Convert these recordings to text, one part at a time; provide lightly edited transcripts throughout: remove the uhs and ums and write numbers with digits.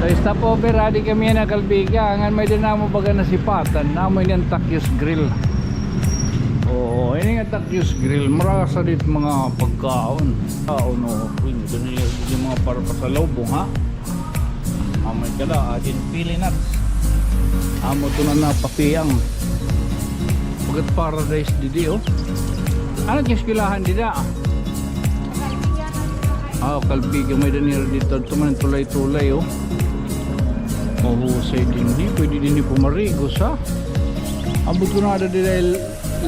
So stop over adi kami na Kalbiga. Angan may dinamo baga na sipatan. Namoy niyang Takyus Grill. Oo, ini nga Takyus Grill. Marasa dit mga pagkaon. No, doon yung mga para pasalubong ha. Amay kada adin pili nuts. Amo to na napapiyang. Pagat paradise didi oh. Ano yung eskwelahan dida? Kalbiga may danira dito. Tumanin tulay-tulay oh. Mahusay din di. Pwede din di pumarigos ha. Abot ko na ada dahil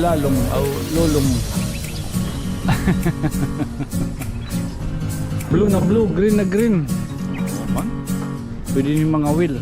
lalong o lolong. Blue na blue, green na green. Man. Pwede din mga wheel.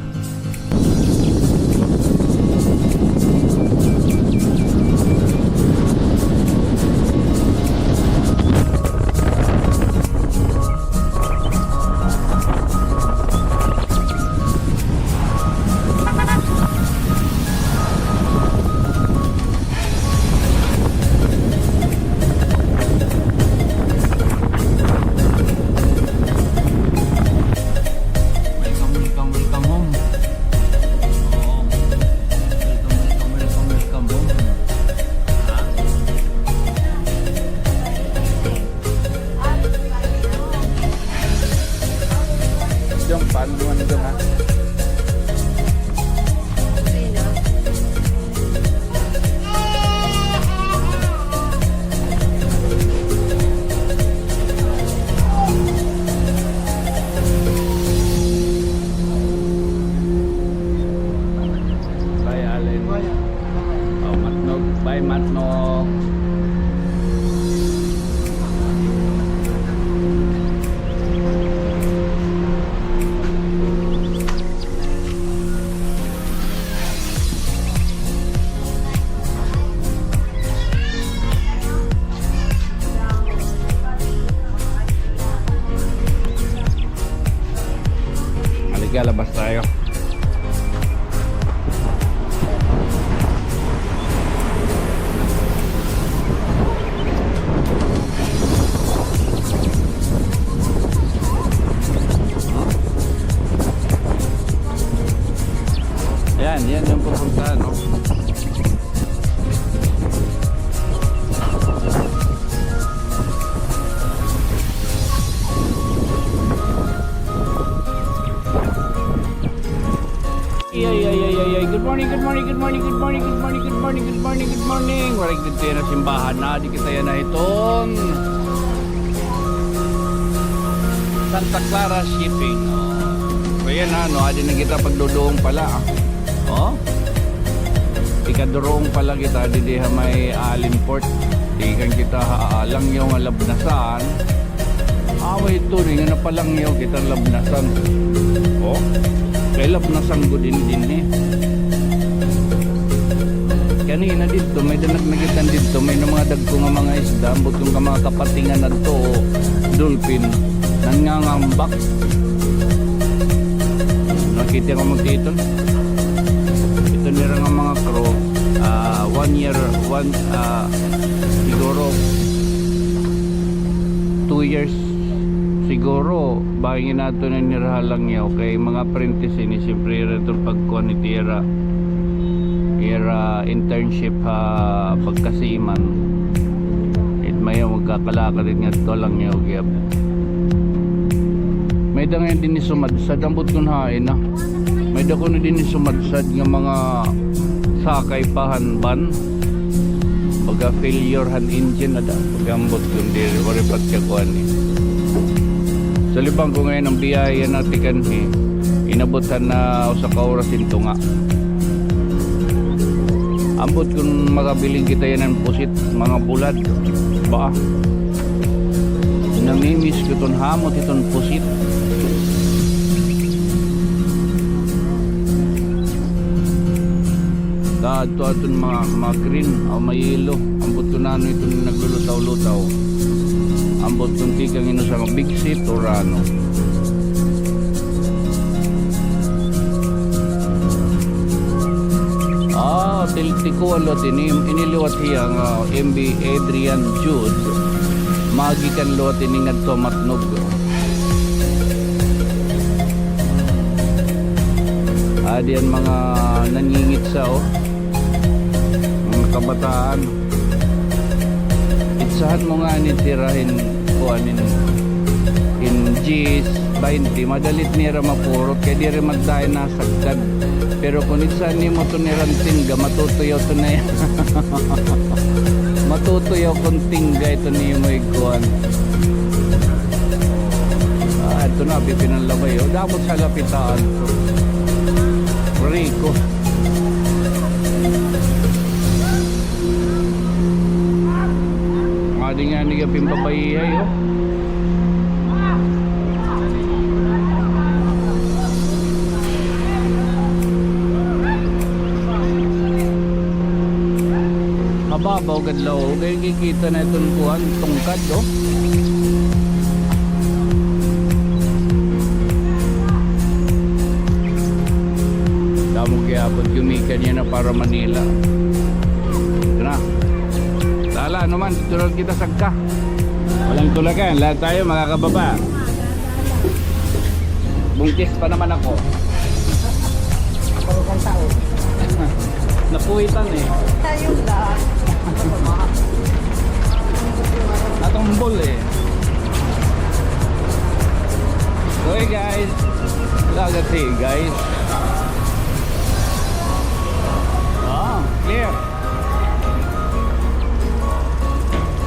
Labas tayo. Yan yung pupuntahan no? Good morning. Walang dito yan na simbahan na. Di kita yan na iton Santa Clara Shipping. So yan no, adi na kita pagdudoong pala. Ikadurong pala kita. Di may Alimport. Di kan kita haalang yung labnasan. Away ito rin nga napalang yung kita labnasan. Kay labnasan ko din kanina dito may danag-nagitan dito may mga dagko nga mga isda butong ka mga kapatingan na to dolphin nangangambak nakita ko magdito ito nila nga mga crow 1 year siguro 2 years siguro bahingin nato na nirahalang yaw kay mga apprentice ni siyempre ito pagkuha ni Tierra internship pagkasiman may magkakalaka din nga ito lang yung gyap may da ngayon din isumadsad ambot kung hain na may da ko na din isumadsad nga mga sakay pahanban pagka failure hand engine na da pagambot kung di wari pagkakuan sa libang ko ngayon ang biyaya natin inabutan na sa kaurasin to nga ambot kung makabiling kita yan ng pusit mga bulad ba namimiss ko itong hamot itong pusit ito mga green o mayilo ambot ko na ano itong naglulutaw-lutaw ambot kung tikang ino sa big seat or ano tiltiko alot iniliwat siya nga MB Adrian Jude magikan lot ini ngadto matnog diyan mga nangingit sa mga kabataan. Itsahan mo nga ni tirahin kuanin in G's 20 madalit nira mapurot kaya di rin tayo nasagdan. Pero kung itsahan ni mo to nirantingga matutuyaw to na yan. Matutuyaw kung tingga ito ni mo ikuan. Ito na bipin ang labay dapat sa lapitaan to Rico. Adi nga ni gaping papayay mababaw gadlaw kaya kikita na itong kuhan tungkad Abot gumikan niya na para Manila. Ito na. Lala naman, tulad kita sagka. Walang tulakan, lahat tayo makakababa. Bungkis pa naman ako. Barukan tao. Napuwitan eh. Tayo lang. Natumbol eh. Okay guys. Lagat eh guys. Clear.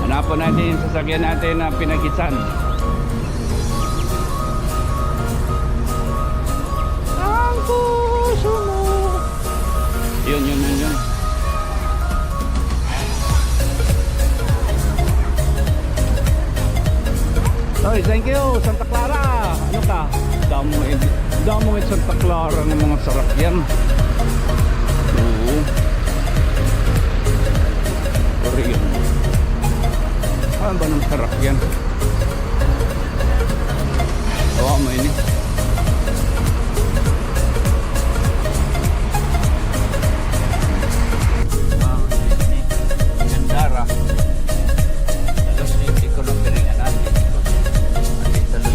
Hanapan natin yung sasakyan natin na pinagitsan. Ang puso mo. Yun. Oy, thank you Santa Clara. Ano ka? Damo Santa Clara ng mga sarakyan. Oo. Ano ba ng sarak yan? Oo, mainit. Gandara. Alas hindi ko lang piringan natin. Ati taloy.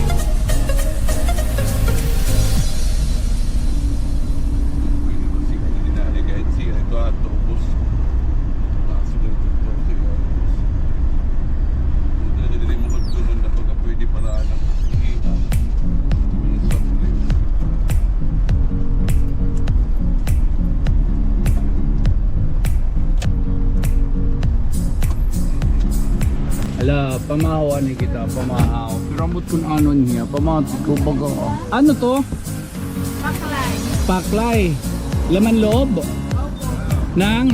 Ala, pamahaw ni kita, pamahaw. Pero ambot kung ano niya, pamahaw ko baga. Ano to? Paklay. Paklay. Laman loob? Ng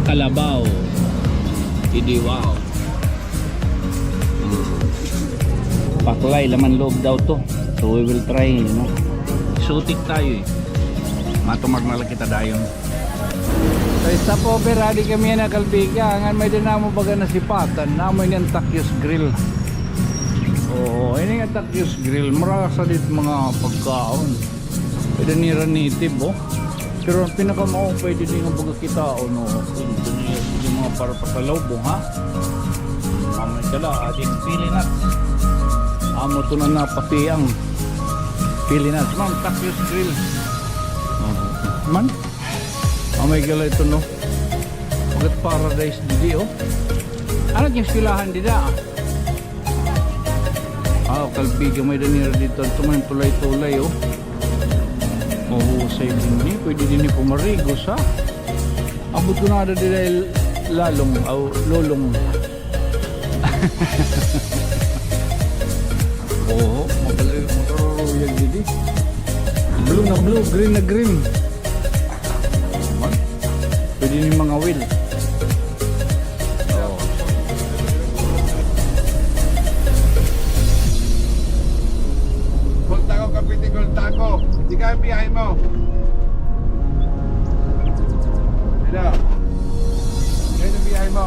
kalabaw. Hindi wow. Paklay, laman loob daw to. So we will try, you know. Sutik tayo eh. Matumag na lang kita dayon. So isa po beradi kami na kalbiga. Angan may dinamo baga nasipatan. Namoy niyang Takyos Grill. Oo, ini nga Takyos Grill. Marasa dit mga pagkaon. Pwede nira native Pero ang pinakamao pwede din nga baga kita no. Ito niya yung mga para pasalawbong ha. Mamay kala ating pili nuts. Amo to na napatiyang pili nuts. Ma'am, Takyos Grill. Man? Mamay kala ito no. Bagat paradise didi Ano yung silahan dida? Kalbiga may danira dito. Ito man tulay-tulay mahusay din ni. Pwede din ni pumarigos ha. Abot ko na dahil lalong lolong. Makaruruyag didi. Blue na blue, green na green. Pwede ni mga wheel. Goltago, kapiti, goltago. Hindi ka ang biyahe mo. Hello. Ngayon ang biyahe mo.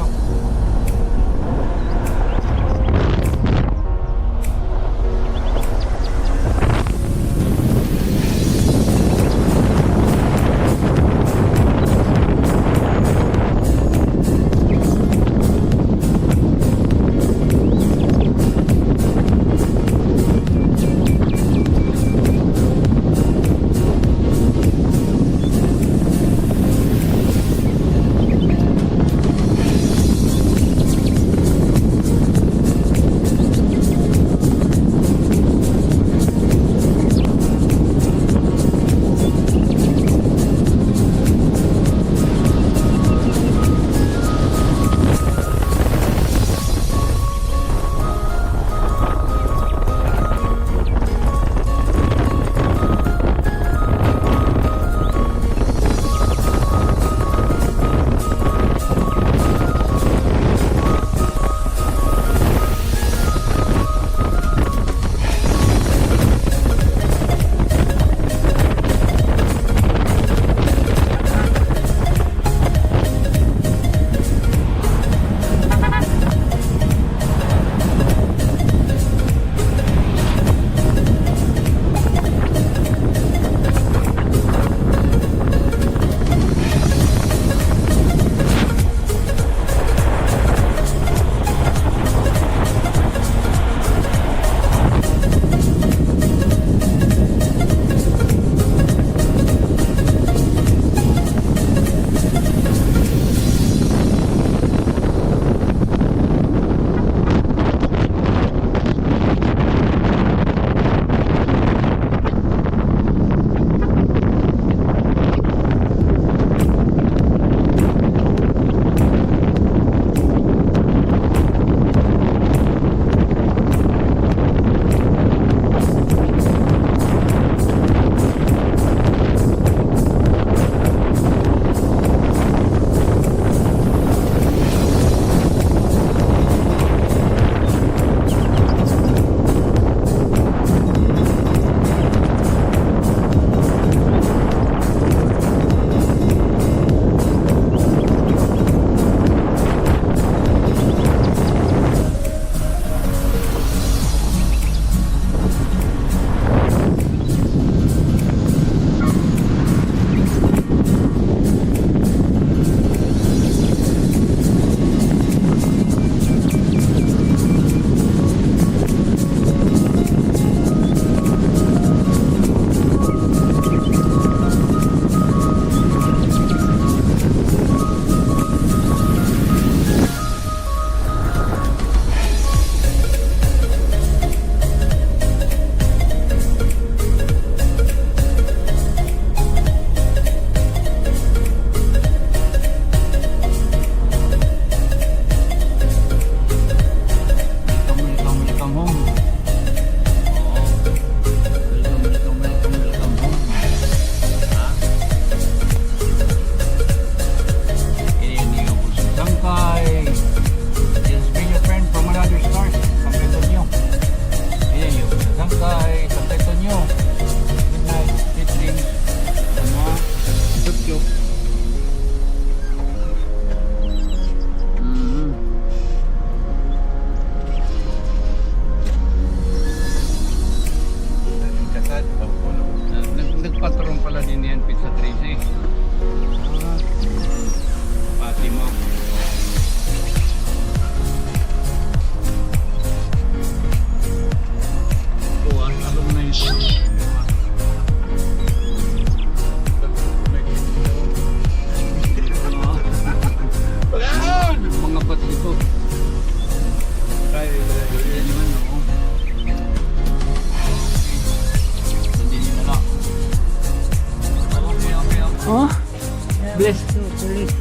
Bless. Tulis.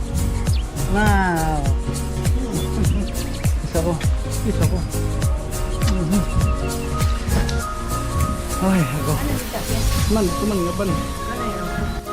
Wow. Isa ko. Isa ko. Ay, ako. Ano dito? Man, kuman nga pan. Ano yun?